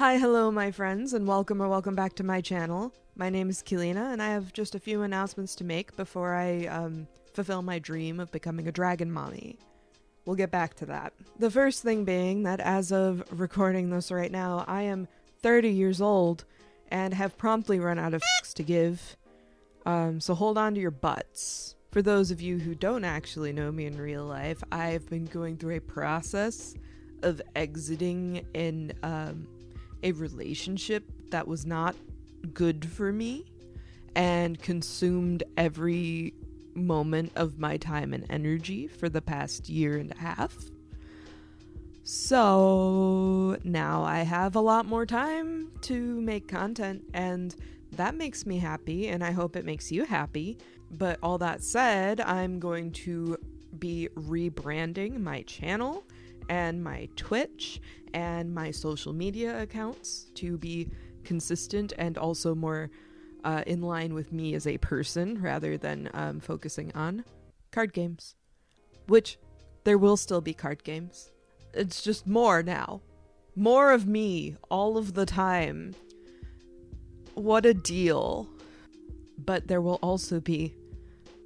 Hi, hello, my friends, and welcome back to my channel. My name is Kilina, and I have just a few announcements to make before I fulfill my dream of becoming a dragon mommy. We'll get back to that. The first thing being that as of recording this right now, I am 30 years old and have promptly run out of f***s to give. So hold on to your butts. For those of you who don't actually know me in real life, I've been going through a process of exiting in a relationship that was not good for me and consumed every moment of my time and energy for the past year and a half. So now I have a lot more time to make content, and that makes me happy, and I hope it makes you happy. But all that said, I'm going to be rebranding my channel and my Twitch and my social media accounts to be consistent and also more in line with me as a person rather than focusing on card games. Which, there will still be card games. It's just more now. More of me all of the time. What a deal. But there will also be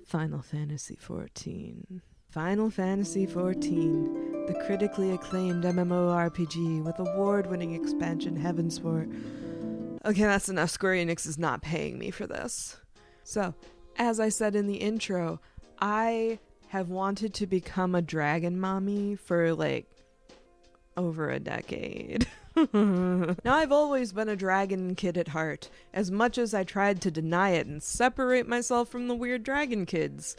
Final Fantasy XIV. Final Fantasy XIV, the critically acclaimed MMORPG with award-winning expansion Heavensward. Okay, that's enough. Square Enix is not paying me for this. So, as I said in the intro, I have wanted to become a dragon mommy for like over a decade. Now, I've always been a dragon kid at heart, as much as I tried to deny it and separate myself from the weird dragon kids,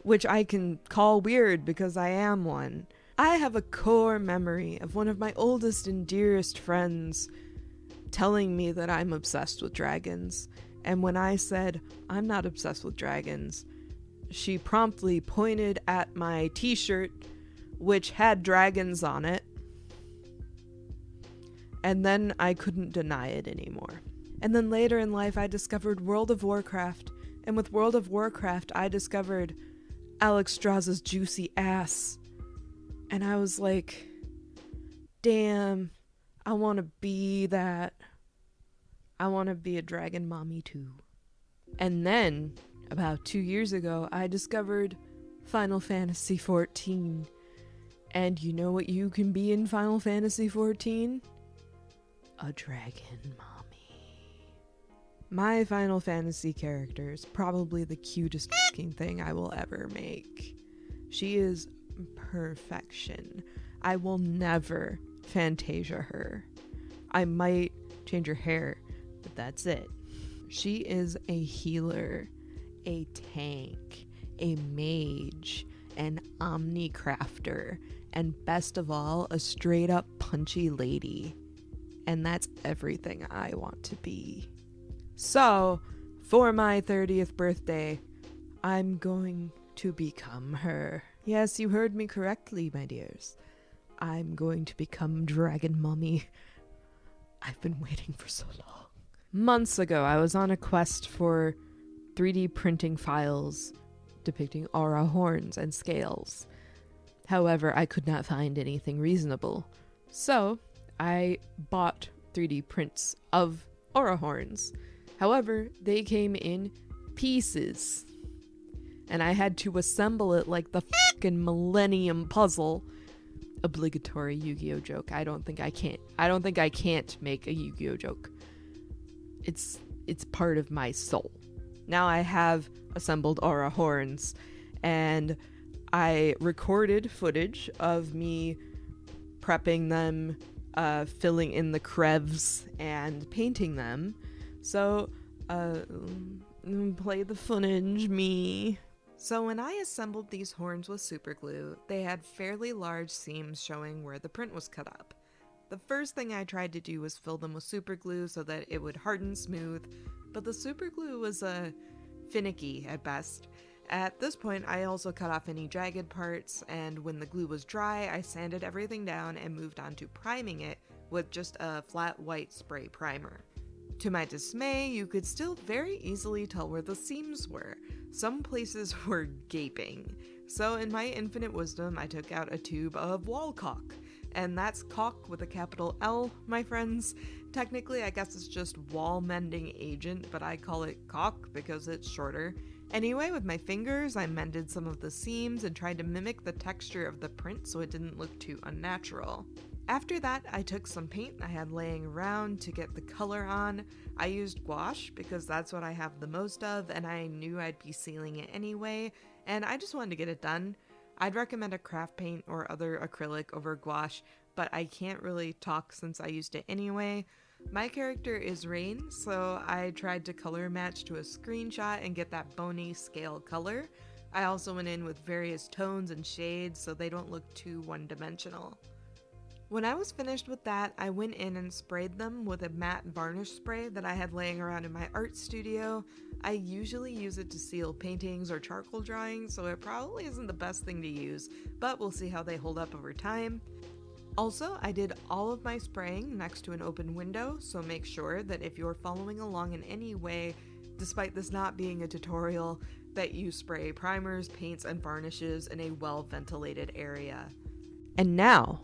which I can call weird because I am one. I have a core memory of one of my oldest and dearest friends telling me that I'm obsessed with dragons, and when I said, I'm not obsessed with dragons, she promptly pointed at my t-shirt, which had dragons on it, and then I couldn't deny it anymore. And then later in life, I discovered World of Warcraft, and with World of Warcraft, I discovered Alex Strauss's juicy ass, and I was like, damn, I want to be that. I want to be a dragon mommy too. And then, about 2 years ago, I discovered Final Fantasy XIV. And you know what you can be in Final Fantasy XIV? A dragon mommy. My Final Fantasy character is probably the cutest fucking thing I will ever make. She is perfection. I will never Fantasia her. I might change her hair, but that's it. She is a healer, a tank, a mage, an omnicrafter, and best of all, a straight up punchy lady. And that's everything I want to be. So, for my 30th birthday, I'm going to become her. Yes, you heard me correctly, my dears. I'm going to become Dragon Mommy. I've been waiting for so long. Months ago, I was on a quest for 3D printing files depicting aura horns and scales. However, I could not find anything reasonable. So, I bought 3D prints of aura horns. However, they came in pieces. And I had to assemble it like the fucking Millennium Puzzle. Obligatory Yu-Gi-Oh joke. I don't think I can't make a Yu-Gi-Oh joke. It's part of my soul. Now I have assembled aura horns, and I recorded footage of me prepping them, filling in the crevices and painting them. So, play the footage, me. So when I assembled these horns with super glue, they had fairly large seams showing where the print was cut up. The first thing I tried to do was fill them with super glue so that it would harden smooth, but the super glue was finicky at best. At this point, I also cut off any jagged parts, and when the glue was dry, I sanded everything down and moved on to priming it with just a flat white spray primer. To my dismay, you could still very easily tell where the seams were. Some places were gaping. So in my infinite wisdom, I took out a tube of wall caulk. And that's caulk with a capital L, my friends, Technically, I guess it's just wall mending agent, but I call it caulk because it's shorter. Anyway, with my fingers, I mended some of the seams and tried to mimic the texture of the print so it didn't look too unnatural. After that, I took some paint I had laying around to get the color on. I used gouache because that's what I have the most of, and I knew I'd be sealing it anyway, and I just wanted to get it done. I'd recommend a craft paint or other acrylic over gouache, but I can't really talk since I used it anyway. My character is Rain, so I tried to color match to a screenshot and get that bony scale color. I also went in with various tones and shades so they don't look too one-dimensional. When I was finished with that, I went in and sprayed them with a matte varnish spray that I had laying around in my art studio. I usually use it to seal paintings or charcoal drawings, so it probably isn't the best thing to use, but we'll see how they hold up over time. Also, I did all of my spraying next to an open window, so make sure that if you're following along in any way, despite this not being a tutorial, that you spray primers, paints, and varnishes in a well-ventilated area. And now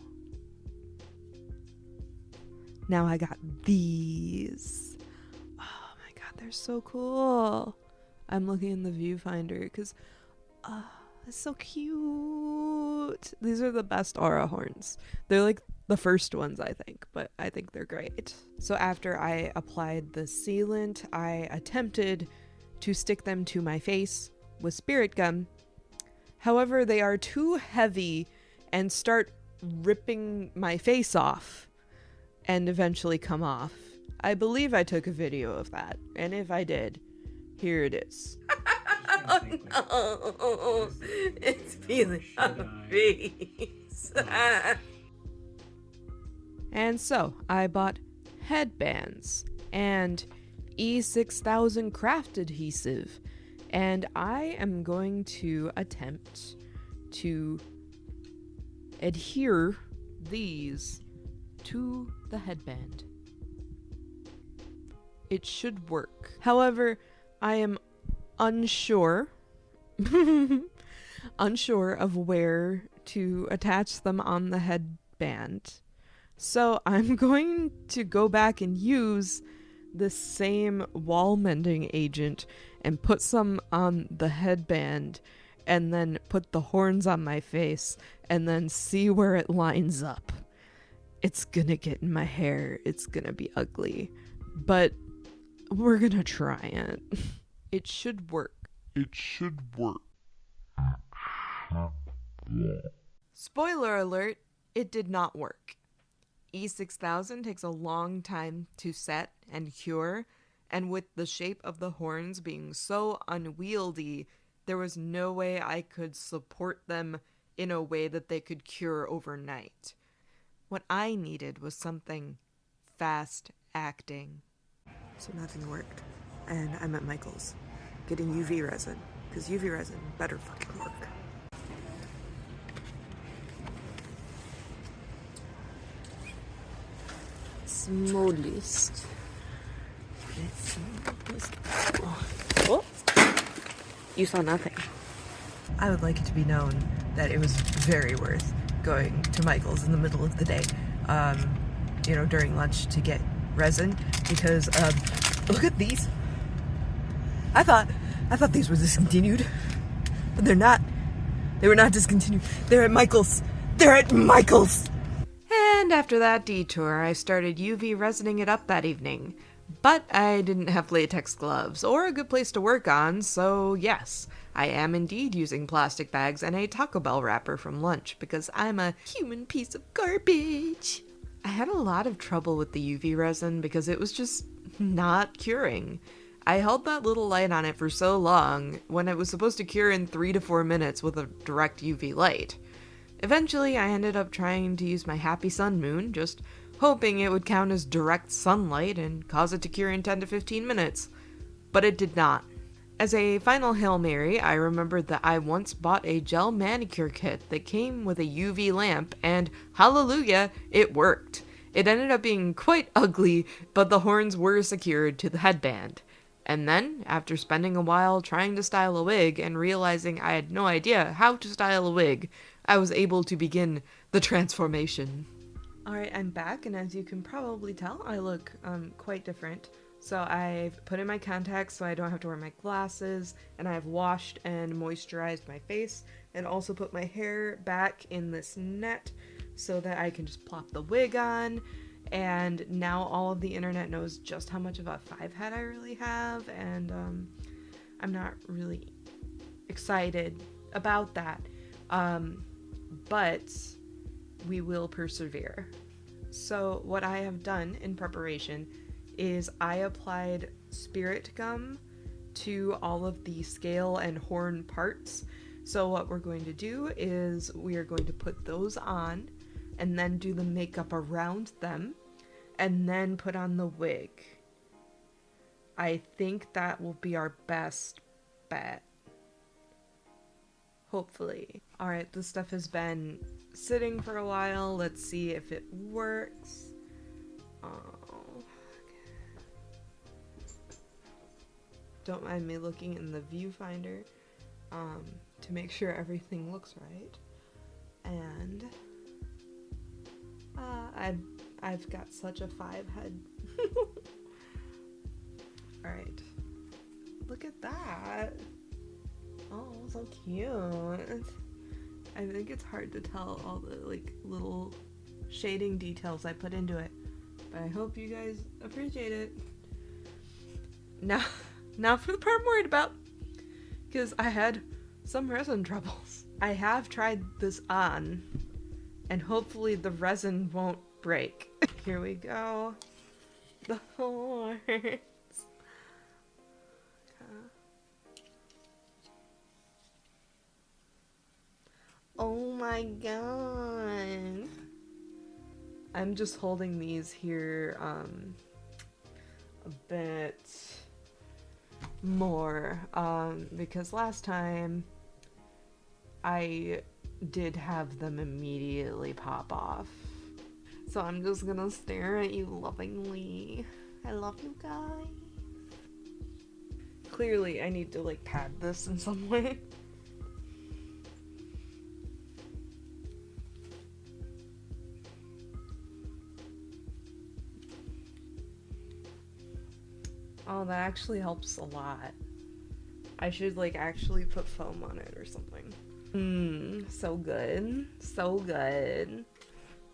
I got these. Oh my god, they're so cool. I'm looking in the viewfinder because, it's so cute. These are the best aura horns. They're like the first ones, I think, but I think they're great. So after I applied the sealant, I attempted to stick them to my face with spirit gum. However, they are too heavy and start ripping my face off and eventually come off. I believe I took a video of that, and if I did, here it is. Oh no, it's feeling on my face. And so I bought headbands and E6000 craft adhesive, and I am going to attempt to adhere these to the headband. It should work. However, I am unsure of where to attach them on the headband. So I'm going to go back and use the same wall mending agent and put some on the headband and then put the horns on my face and then see where it lines up. It's gonna get in my hair. It's gonna be ugly, but we're gonna try it. It should work. It should work. Spoiler alert, it did not work. E6000 takes a long time to set and cure, and with the shape of the horns being so unwieldy, there was no way I could support them in a way that they could cure overnight. What I needed was something fast acting. So nothing worked, and I'm at Michael's getting UV resin, because UV resin better fucking work. Smallest. Oh, you saw nothing. I would like it to be known that it was very worth going to Michael's in the middle of the day, during lunch to get resin, because look at these. I thought these were discontinued, but they're not. They were not discontinued. They're at Michael's. They're at Michael's. And after that detour, I started UV resining it up that evening. But I didn't have latex gloves or a good place to work on, so yes, I am indeed using plastic bags and a Taco Bell wrapper from lunch because I'm a human piece of garbage. I had a lot of trouble with the UV resin because it was just not curing. I held that little light on it for so long when it was supposed to cure in 3 to 4 minutes with a direct UV light. Eventually, I ended up trying to use my Happy Sun Moon, just hoping it would count as direct sunlight and cause it to cure in 10 to 15 minutes. But it did not. As a final Hail Mary, I remembered that I once bought a gel manicure kit that came with a UV lamp, and hallelujah, it worked. It ended up being quite ugly, but the horns were secured to the headband. And then, after spending a while trying to style a wig and realizing I had no idea how to style a wig, I was able to begin the transformation. Alright, I'm back, and as you can probably tell, I look quite different. So I've put in my contacts so I don't have to wear my glasses, and I've washed and moisturized my face, and also put my hair back in this net so that I can just plop the wig on. And now all of the internet knows just how much of a 5 head I really have, and I'm not really excited about that. But we will persevere. So what I have done in preparation is I applied spirit gum to all of the scale and horn parts. So what we're going to do is we are going to put those on and then do the makeup around them and then put on the wig. I think that will be our best bet. Hopefully. Alright, this stuff has been sitting for a while. Let's see if it works. Oh. Don't mind me looking in the viewfinder to make sure everything looks right. And I've got such a 5 head. Alright. Look at that. Oh, so cute. I think it's hard to tell all the like little shading details I put into it, but I hope you guys appreciate it. Now for the part I'm worried about, because I had some resin troubles. I have tried this on, and hopefully the resin won't break. Here we go. The horns. Oh my god. I'm just holding these here a bit more because last time I did have them immediately pop off. So I'm just gonna stare at you lovingly. I love you guys. Clearly I need to like pad this in some way. Oh, that actually helps a lot. I should like actually put foam on it or something. So good. So good.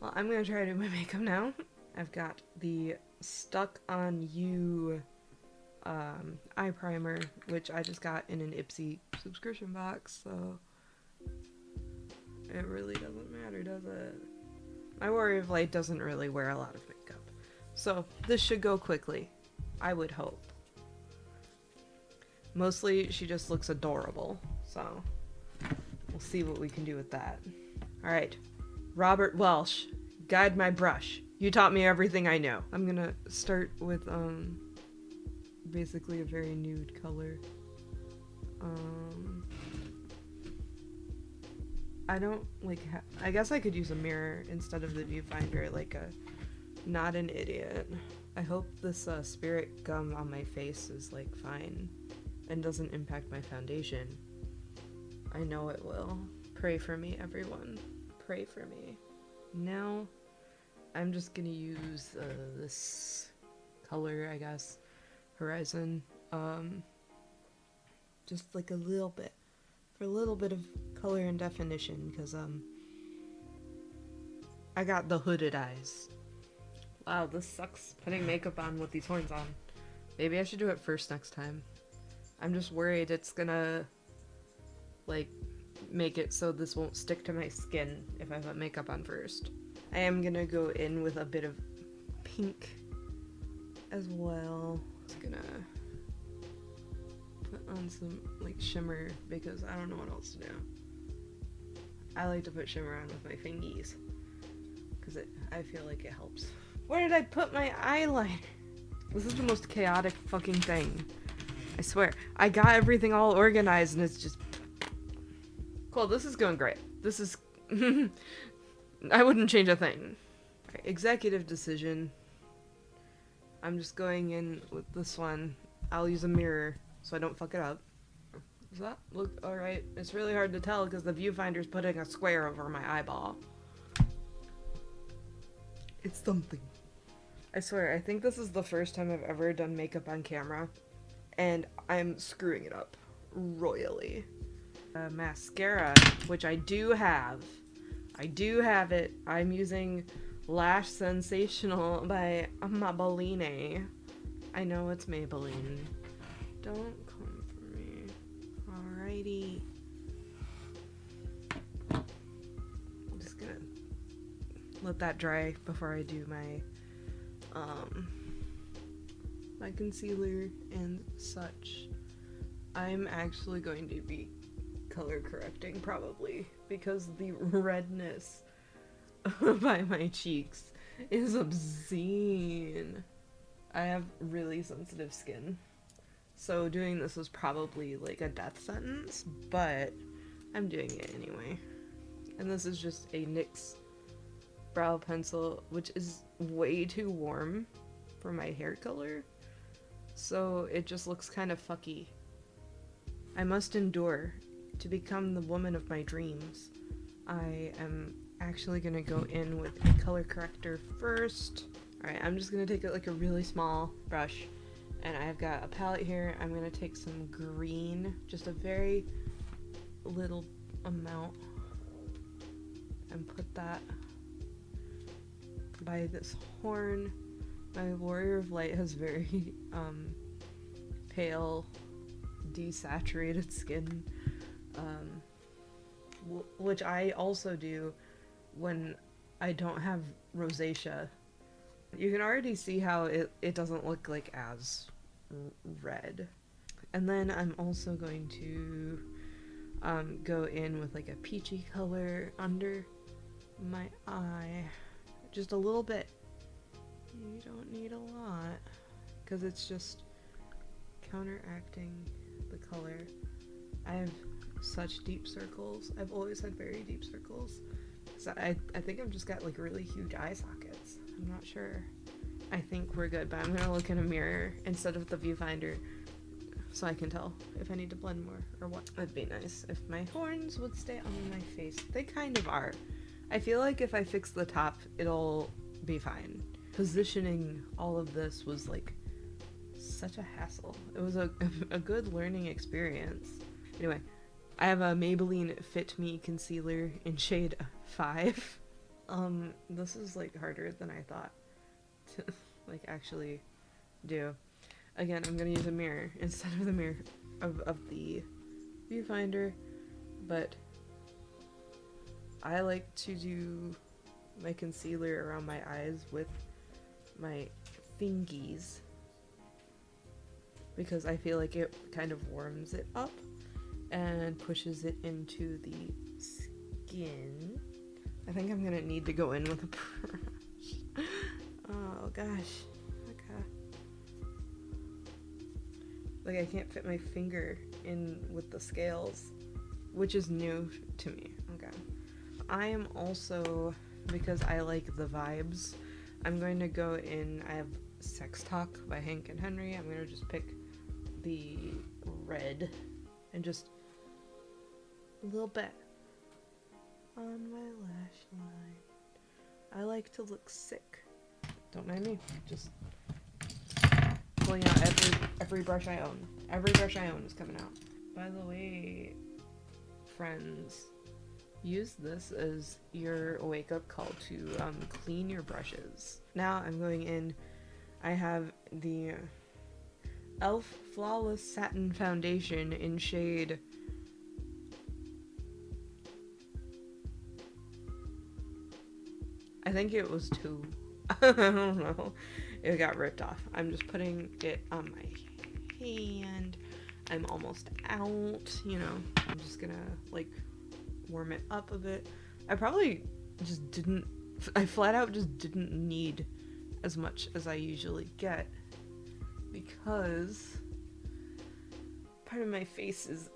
Well, I'm gonna try to do my makeup now. I've got the Stuck On You eye primer, which I just got in an Ipsy subscription box, so it really doesn't matter, does it? My Warrior of Light doesn't really wear a lot of makeup, so this should go quickly. I would hope. Mostly, she just looks adorable, so we'll see what we can do with that. Alright, Robert Welsh, guide my brush. You taught me everything I know. I'm gonna start with, basically a very nude color. I don't, like, I guess I could use a mirror instead of the viewfinder, like not an idiot. I hope this spirit gum on my face is like fine and doesn't impact my foundation. I know it will. Pray for me, everyone. Pray for me. Now I'm just gonna use this color, I guess, Resin, just like a little bit, for a little bit of color and definition, because I got the hooded eyes. Wow, this sucks putting makeup on with these horns on. Maybe I should do it first next time. I'm just worried it's gonna, like, make it so this won't stick to my skin if I put makeup on first. I am gonna go in with a bit of pink as well. Just gonna put on some, like, shimmer because I don't know what else to do. I like to put shimmer on with my fingies because I feel like it helps. Where did I put my eyeliner? This is the most chaotic fucking thing. I swear. I got everything all organized and it's just... Cool, this is going great. This is... I wouldn't change a thing. Right, executive decision. I'm just going in with this one. I'll use a mirror so I don't fuck it up. Does that look alright? It's really hard to tell because the viewfinder's putting a square over my eyeball. It's something. I swear, I think this is the first time I've ever done makeup on camera, and I'm screwing it up royally. Mascara, which I do have. I do have it. I'm using Lash Sensational by Maybelline. I know it's Maybelline. Don't come for me. Alrighty. I'm just gonna let that dry before I do my my concealer and such. I'm actually going to be color correcting probably because the redness by my cheeks is obscene. I have really sensitive skin, so doing this was probably like a death sentence, but I'm doing it anyway. And this is just a NYX brow pencil, which is way too warm for my hair color, so it just looks kind of fucky. I must endure to become the woman of my dreams. I am actually gonna go in with a color corrector first. Alright, I'm just gonna take like a really small brush, and I've got a palette here. I'm gonna take some green, just a very little amount, and put that by this horn. My Warrior of Light has very pale, desaturated skin, which I also do when I don't have rosacea. You can already see how it doesn't look like as red. And then I'm also going to go in with like a peachy color under my eye. Just a little bit. You don't need a lot, because it's just counteracting the color. I have such deep circles. I've always had very deep circles. So I think I've just got like really huge eye sockets. I'm not sure. I think we're good, but I'm gonna look in a mirror instead of the viewfinder so I can tell if I need to blend more or what. It'd be nice if my horns would stay on my face. They kind of are. I feel like if I fix the top, it'll be fine. Positioning all of this was like such a hassle. It was a good learning experience. Anyway, I have a Maybelline Fit Me concealer in shade 5. This is like harder than I thought to like actually do. Again, I'm gonna use a mirror instead of the mirror of the viewfinder, but I like to do my concealer around my eyes with my fingies because I feel like it kind of warms it up and pushes it into the skin. I think I'm gonna need to go in with a brush. Oh gosh. Okay. Like I can't fit my finger in with the scales, which is new to me. Okay. I am also, because I like the vibes, I'm going to go in, I have Sex Talk by Hank and Henry. I'm going to just pick the red and just a little bit on my lash line. I like to look sick. Don't mind me. Just pulling out every brush I own. Every brush I own is coming out. By the way, friends, use this as your wake-up call to clean your brushes. Now I'm going in. I have the e.l.f. Flawless Satin Foundation in shade I think it was 2. I don't know. It got ripped off. I'm just putting it on my hand. I'm almost out, you know. I'm just gonna like warm it up a bit. I probably just didn't, I flat out just didn't need as much as I usually get because part of my face is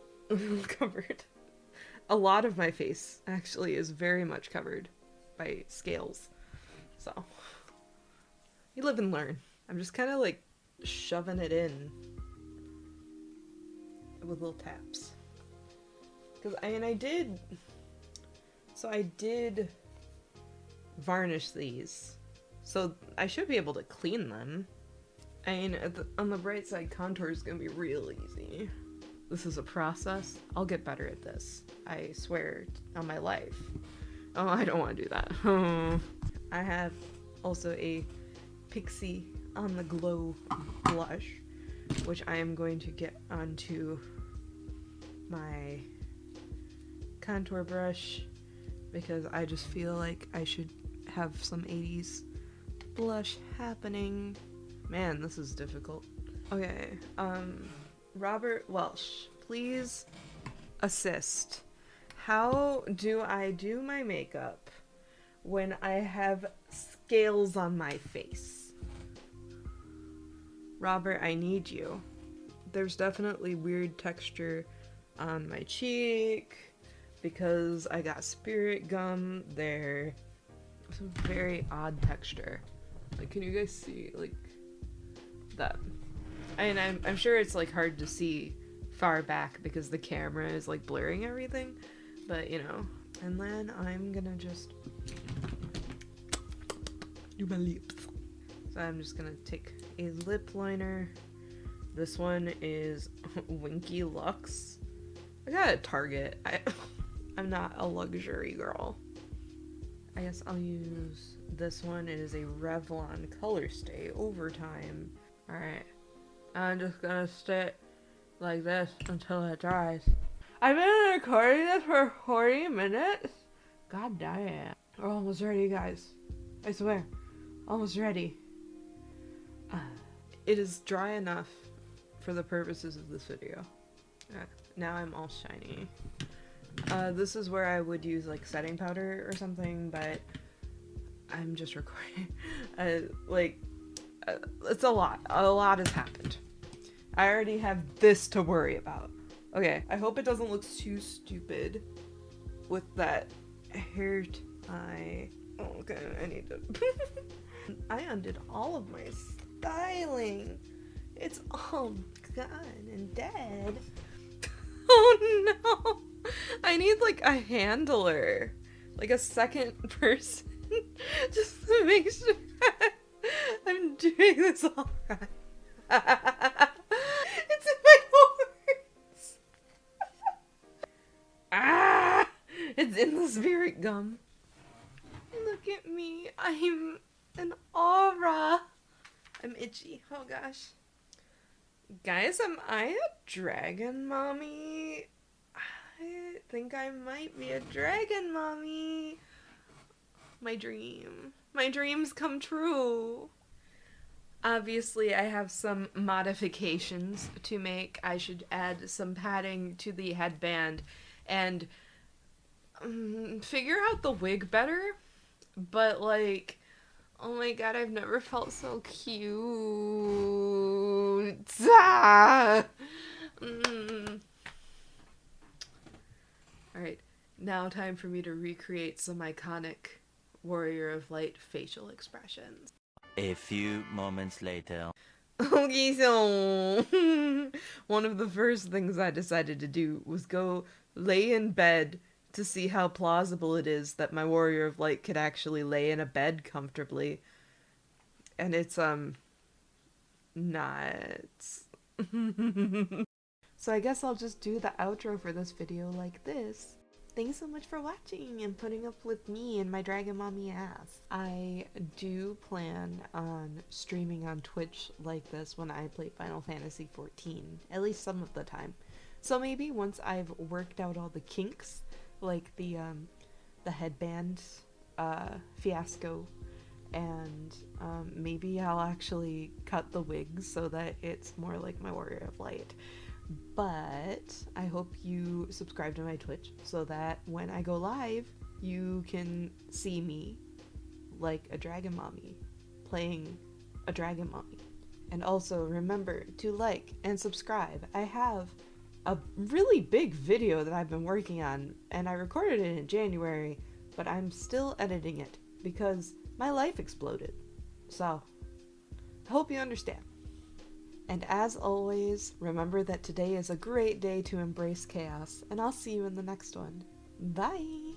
covered. A lot of my face actually is very much covered by scales. So you live and learn. I'm just kind of like shoving it in with little taps. Because I did varnish these. So I should be able to clean them. I mean, on the bright side, contour is gonna be real easy. This is a process. I'll get better at this. I swear on my life. Oh, I don't want to do that. I have also a Pixie on the Glow blush, which I am going to get onto my contour brush because I just feel like I should have some 80s blush happening. Man, this is difficult. Okay, Robert Welsh, please assist. How do I do my makeup when I have scales on my face? Robert, I need you. There's definitely weird texture on my cheek because I got spirit gum there. It's a very odd texture. Like, can you guys see, like, that? And I'm sure it's, like, hard to see far back because the camera is, like, blurring everything. But, you know. And then I'm gonna just do my lips. So I'm just gonna take a lip liner. This one is Winky Lux. I got at Target. I'm not a luxury girl. I guess I'll use this one. It is a Revlon Color Stay Overtime. Alright. I'm just gonna stay like this until it dries. I've been recording this for 40 minutes. God damn. We're almost ready, guys. I swear. Almost ready. It is dry enough for the purposes of this video. Now I'm all shiny. This is where I would use like setting powder or something, but I'm just recording. It's a lot. A lot has happened. I already have this to worry about. Okay, I hope it doesn't look too stupid with that hair tie. Oh, okay, I need to... I undid all of my styling. It's all gone and dead. Oh no! I need like a handler. Like a second person. Just to make sure I'm doing this all right. It's in my horns. Ah! It's in the spirit gum. Look at me. I'm an aura. I'm itchy. Oh gosh. Guys, am I a dragon mommy? I think I might be a dragon mommy. My dream. My dreams come true. Obviously, I have some modifications to make. I should add some padding to the headband and figure out the wig better. But, like, oh my god, I've never felt so cute. Ah! Alright, now time for me to recreate some iconic Warrior of Light facial expressions. A few moments later. Okay, so one of the first things I decided to do was go lay in bed to see how plausible it is that my Warrior of Light could actually lay in a bed comfortably. And it's, not. So I guess I'll just do the outro for this video like this. Thanks so much for watching and putting up with me and my dragon mommy ass. I do plan on streaming on Twitch like this when I play Final Fantasy 14, at least some of the time. So maybe once I've worked out all the kinks, like the headband fiasco, and maybe I'll actually cut the wigs so that it's more like my Warrior of Light. But I hope you subscribe to my Twitch so that when I go live, you can see me like a dragon mommy playing a dragon mommy. And also remember to like and subscribe. I have a really big video that I've been working on, and I recorded it in January, but I'm still editing it because my life exploded. So, I hope you understand. And as always, remember that today is a great day to embrace chaos, and I'll see you in the next one. Bye!